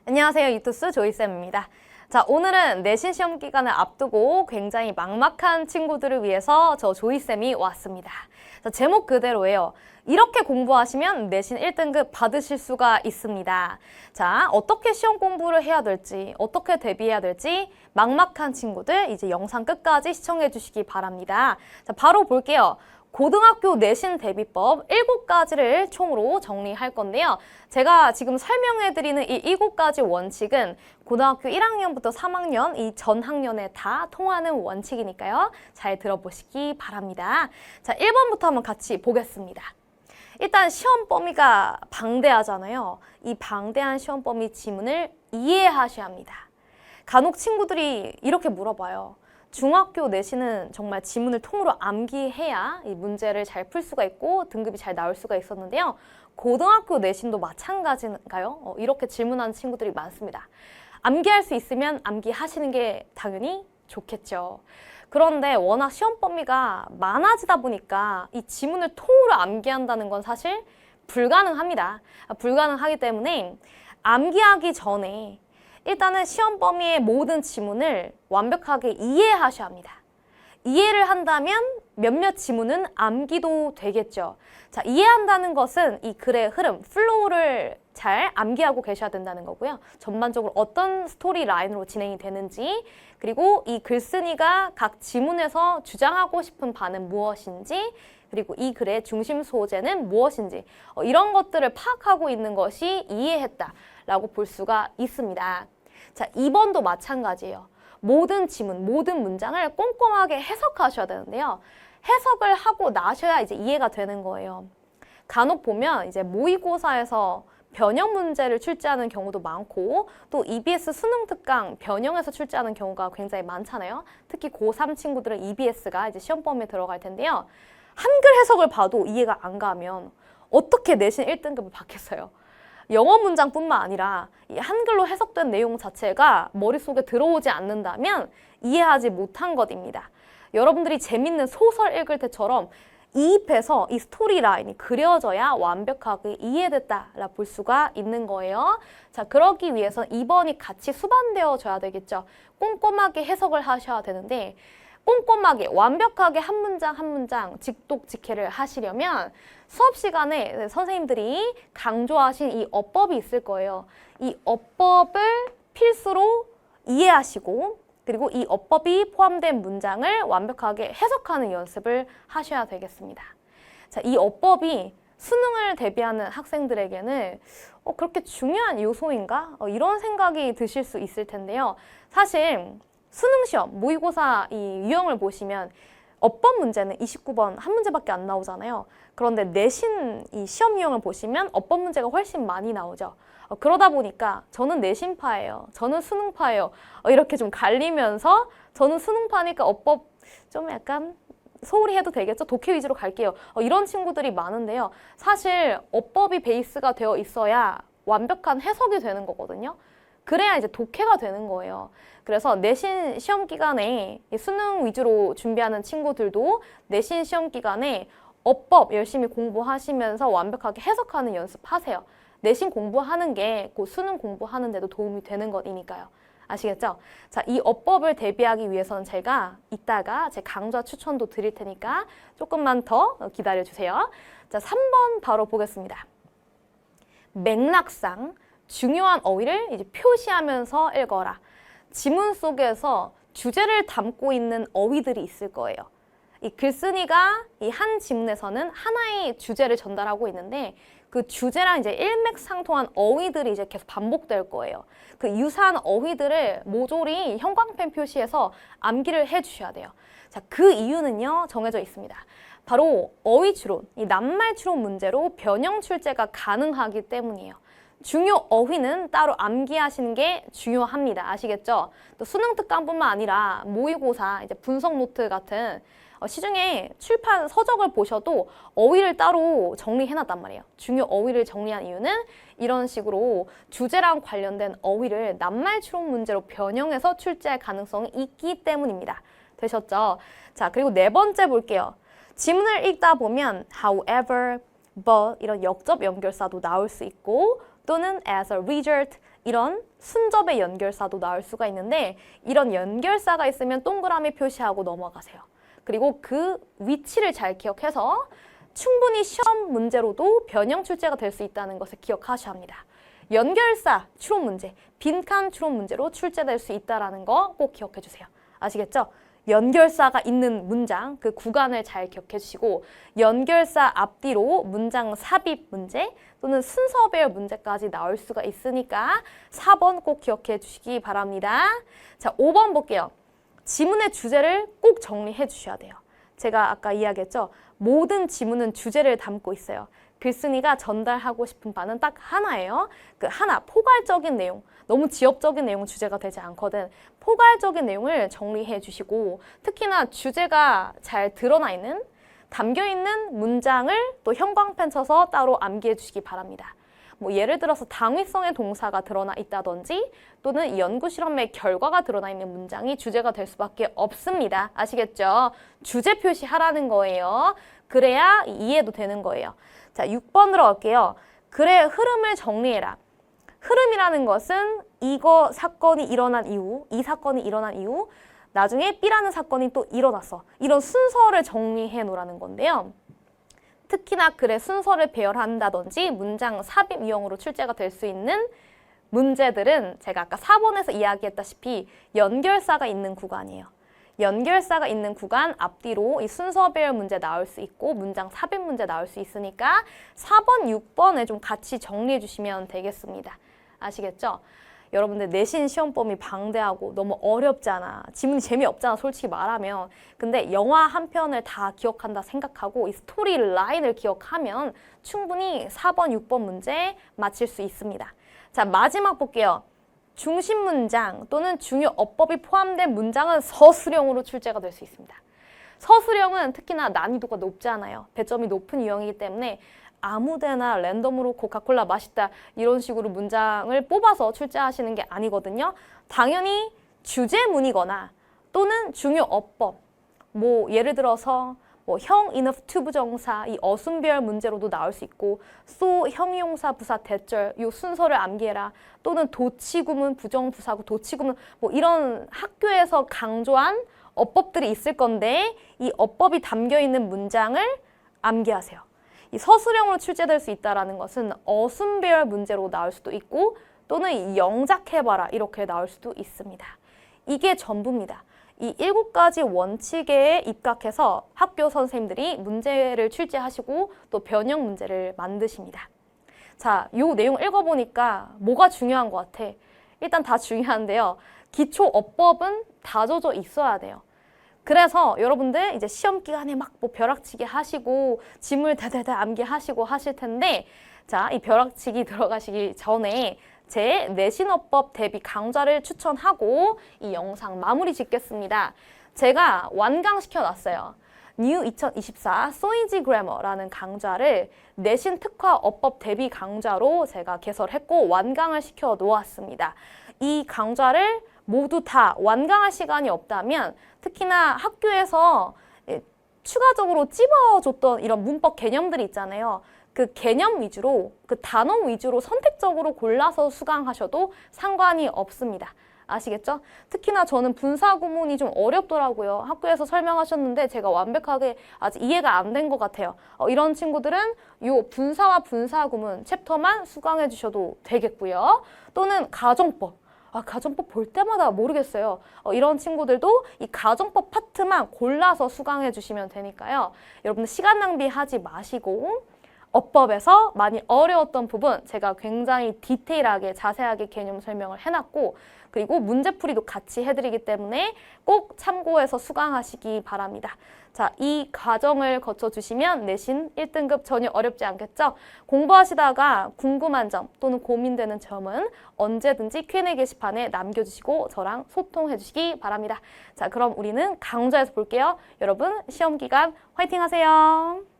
안녕하세요. 유투스 조이쌤입니다. 자, 오늘은 내신 시험 기간을 앞두고 굉장히 막막한 친구들을 위해서 저 조이쌤이 왔습니다. 자, 제목 그대로예요. 이렇게 공부하시면 내신 1등급 받으실 수가 있습니다. 자, 어떻게 시험 공부를 해야 될지, 어떻게 대비해야 될지 막막한 친구들 이제 영상 끝까지 시청해 주시기 바랍니다. 자, 바로 볼게요. 고등학교 내신 대비법 7가지를 총으로 정리할 건데요. 제가 지금 설명해드리는 이 7가지 원칙은 고등학교 1학년부터 3학년 이 전 학년에 다 통하는 원칙이니까요. 잘 들어보시기 바랍니다. 자, 1번부터 한번 같이 보겠습니다. 일단 시험 범위가 방대하잖아요. 이 방대한 시험 범위 지문을 이해하셔야 합니다. 간혹 친구들이 이렇게 물어봐요. 중학교 내신은 정말 지문을 통으로 암기해야 이 문제를 잘 풀 수가 있고 등급이 잘 나올 수가 있었는데요. 고등학교 내신도 마찬가지인가요? 이렇게 질문하는 친구들이 많습니다. 암기할 수 있으면 암기하시는 게 당연히 좋겠죠. 그런데 워낙 시험 범위가 많아지다 보니까 이 지문을 통으로 암기한다는 건 사실 불가능합니다. 불가능하기 때문에 암기하기 전에 일단은 시험 범위의 모든 지문을 완벽하게 이해하셔야 합니다. 이해를 한다면 몇몇 지문은 암기도 되겠죠. 자, 이해한다는 것은 이 글의 흐름, 플로우를 잘 암기하고 계셔야 된다는 거고요. 전반적으로 어떤 스토리 라인으로 진행이 되는지, 그리고 이 글쓴이가 각 지문에서 주장하고 싶은 바는 무엇인지, 그리고 이 글의 중심 소재는 무엇인지 이런 것들을 파악하고 있는 것이 이해했다라고 볼 수가 있습니다. 자, 2번도 마찬가지예요. 모든 지문, 모든 문장을 꼼꼼하게 해석하셔야 되는데요. 해석을 하고 나셔야 이제 이해가 되는 거예요. 간혹 보면 이제 모의고사에서 변형 문제를 출제하는 경우도 많고 또 EBS 수능 특강 변형에서 출제하는 경우가 굉장히 많잖아요. 특히 고3 친구들은 EBS가 이제 시험 범위에 들어갈 텐데요. 한글 해석을 봐도 이해가 안 가면 어떻게 내신 1등급을 받겠어요? 영어 문장뿐만 아니라 이 한글로 해석된 내용 자체가 머릿속에 들어오지 않는다면 이해하지 못한 것입니다. 여러분들이 재밌는 소설 읽을 때처럼 이입해서 이 스토리 라인이 그려져야 완벽하게 이해됐다라 볼 수가 있는 거예요. 자, 그러기 위해서 2번이 같이 수반되어져야 되겠죠. 꼼꼼하게 해석을 하셔야 되는데 꼼꼼하게 완벽하게 한 문장 한 문장 직독직해를 하시려면 수업 시간에 선생님들이 강조하신 이 어법이 있을 거예요. 이 어법을 필수로 이해하시고 그리고 이 어법이 포함된 문장을 완벽하게 해석하는 연습을 하셔야 되겠습니다. 자, 이 어법이 수능을 대비하는 학생들에게는 그렇게 중요한 요소인가? 이런 생각이 드실 수 있을 텐데요. 사실 수능 시험, 모의고사 이 유형을 보시면 어법 문제는 29번 한 문제밖에 안 나오잖아요. 그런데 내신 이 시험 유형을 보시면 어법 문제가 훨씬 많이 나오죠. 그러다 보니까 저는 내신파예요. 저는 수능파예요. 이렇게 좀 갈리면서 저는 수능파니까 어법 좀 약간 소홀히 해도 되겠죠? 독해 위주로 갈게요. 이런 친구들이 많은데요. 사실 어법이 베이스가 되어 있어야 완벽한 해석이 되는 거거든요. 그래야 이제 독해가 되는 거예요. 그래서 내신 시험 기간에 수능 위주로 준비하는 친구들도 내신 시험 기간에 어법 열심히 공부하시면서 완벽하게 해석하는 연습하세요. 내신 공부하는 게 그 수능 공부하는 데도 도움이 되는 것이니까요. 아시겠죠? 자, 이 어법을 대비하기 위해서는 제가 이따가 제 강좌 추천도 드릴 테니까 조금만 더 기다려주세요. 자, 3번 바로 보겠습니다. 맥락상 중요한 어휘를 이제 표시하면서 읽어라. 지문 속에서 주제를 담고 있는 어휘들이 있을 거예요. 이 글쓴이가 이 한 지문에서는 하나의 주제를 전달하고 있는데 그 주제랑 이제 일맥상통한 어휘들이 이제 계속 반복될 거예요. 그 유사한 어휘들을 모조리 형광펜 표시해서 암기를 해주셔야 돼요. 자, 그 이유는요, 정해져 있습니다. 바로 어휘 추론, 이 낱말 추론 문제로 변형 출제가 가능하기 때문이에요. 중요 어휘는 따로 암기하시는 게 중요합니다. 아시겠죠? 또 수능 특강뿐만 아니라 모의고사, 이제 분석 노트 같은 시중에 출판 서적을 보셔도 어휘를 따로 정리해놨단 말이에요. 중요 어휘를 정리한 이유는 이런 식으로 주제랑 관련된 어휘를 낱말 추론 문제로 변형해서 출제할 가능성이 있기 때문입니다. 되셨죠? 자, 그리고 4번째 볼게요. 지문을 읽다 보면 however, but 이런 역접 연결사도 나올 수 있고 또는 as a result 이런 순접의 연결사도 나올 수가 있는데 이런 연결사가 있으면 동그라미 표시하고 넘어가세요. 그리고 그 위치를 잘 기억해서 충분히 시험 문제로도 변형 출제가 될 수 있다는 것을 기억하셔야 합니다. 연결사 추론 문제, 빈칸 추론 문제로 출제될 수 있다는 거 꼭 기억해 주세요. 아시겠죠? 연결사가 있는 문장, 그 구간을 잘 기억해 주시고 연결사 앞뒤로 문장 삽입 문제 또는 순서배열 문제까지 나올 수가 있으니까 4번 꼭 기억해 주시기 바랍니다. 자, 5번 볼게요. 지문의 주제를 꼭 정리해 주셔야 돼요. 제가 아까 이야기했죠? 모든 지문은 주제를 담고 있어요. 글쓴이가 전달하고 싶은 바는 딱 하나예요. 그 하나, 포괄적인 내용. 너무 지엽적인 내용은 주제가 되지 않거든. 포괄적인 내용을 정리해 주시고 특히나 주제가 잘 드러나 있는, 담겨 있는 문장을 또 형광펜 쳐서 따로 암기해 주시기 바랍니다. 뭐 예를 들어서 당위성의 동사가 드러나 있다든지 또는 연구 실험의 결과가 드러나 있는 문장이 주제가 될 수밖에 없습니다. 아시겠죠? 주제 표시하라는 거예요. 그래야 이해도 되는 거예요. 자, 6번으로 갈게요. 글의 흐름을 정리해라. 흐름이라는 것은 이거 사건이 일어난 이후, 이 사건이 일어난 이후 나중에 B라는 사건이 또 일어났어. 이런 순서를 정리해 놓으라는 건데요. 특히나 글의 순서를 배열한다든지 문장 삽입 유형으로 출제가 될 수 있는 문제들은 제가 아까 4번에서 이야기했다시피 연결사가 있는 구간이에요. 연결사가 있는 구간 앞뒤로 이 순서 배열 문제 나올 수 있고 문장 삽입 문제 나올 수 있으니까 4번, 6번에 좀 같이 정리해 주시면 되겠습니다. 아시겠죠? 여러분들 내신 시험 범위 방대하고 너무 어렵잖아. 지문이 재미없잖아, 솔직히 말하면. 근데 영화 한 편을 다 기억한다 생각하고 이 스토리 라인을 기억하면 충분히 4번, 6번 문제 맞힐 수 있습니다. 자, 마지막 볼게요. 중심 문장 또는 중요 어법이 포함된 문장은 서술형으로 출제가 될 수 있습니다. 서술형은 특히나 난이도가 높잖아요. 배점이 높은 유형이기 때문에 아무데나 랜덤으로 코카콜라 맛있다 이런 식으로 문장을 뽑아서 출제하시는 게 아니거든요. 당연히 주제문이거나 또는 중요 어법, 뭐 예를 들어서 뭐 형, enough, to 부정사 이 어순배열 문제로도 나올 수 있고 so, 형용사, 부사, 대절 이 순서를 암기해라 또는 도치구문, 부정부사구, 도치구문 뭐 이런 학교에서 강조한 어법들이 있을 건데 이 어법이 담겨있는 문장을 암기하세요. 이 서술형으로 출제될 수 있다는 것은 어순배열 문제로 나올 수도 있고 또는 영작해봐라 이렇게 나올 수도 있습니다. 이게 전부입니다. 이 7가지 원칙에 입각해서 학교 선생님들이 문제를 출제하시고 또 변형 문제를 만드십니다. 자, 요 내용 읽어보니까 뭐가 중요한 것 같아? 일단 다 중요한데요. 기초 어법은 다져져 있어야 돼요. 그래서 여러분들 이제 시험 기간에 막 뭐 벼락치기 하시고 지문을 대대대 암기하시고 하실 텐데 자, 이 벼락치기 들어가시기 전에 제 내신어법 대비 강좌를 추천하고 이 영상 마무리 짓겠습니다. 제가 완강시켜 놨어요. New 2024 So Easy Grammar라는 강좌를 내신 특화 어법 대비 강좌로 제가 개설했고 완강을 시켜 놓았습니다. 이 강좌를 모두 다 완강할 시간이 없다면 특히나 학교에서 추가적으로 찝어줬던 이런 문법 개념들이 있잖아요. 그 개념 위주로, 그 단어 위주로 선택적으로 골라서 수강하셔도 상관이 없습니다. 아시겠죠? 특히나 저는 분사 구문이 좀 어렵더라고요. 학교에서 설명하셨는데 제가 완벽하게 아직 이해가 안 된 것 같아요. 이런 친구들은 이 분사와 분사 구문 챕터만 수강해 주셔도 되겠고요. 또는 가정법. 가정법 볼 때마다 모르겠어요. 이런 친구들도 이 가정법 파트만 골라서 수강해 주시면 되니까요. 여러분들 시간 낭비하지 마시고 어법에서 많이 어려웠던 부분 제가 굉장히 디테일하게 자세하게 개념 설명을 해놨고 그리고 문제풀이도 같이 해드리기 때문에 꼭 참고해서 수강하시기 바랍니다. 자, 이 과정을 거쳐주시면 내신 1등급 전혀 어렵지 않겠죠? 공부하시다가 궁금한 점 또는 고민되는 점은 언제든지 Q&A 게시판에 남겨주시고 저랑 소통해 주시기 바랍니다. 자, 그럼 우리는 강좌에서 볼게요. 여러분 시험 기간 화이팅 하세요.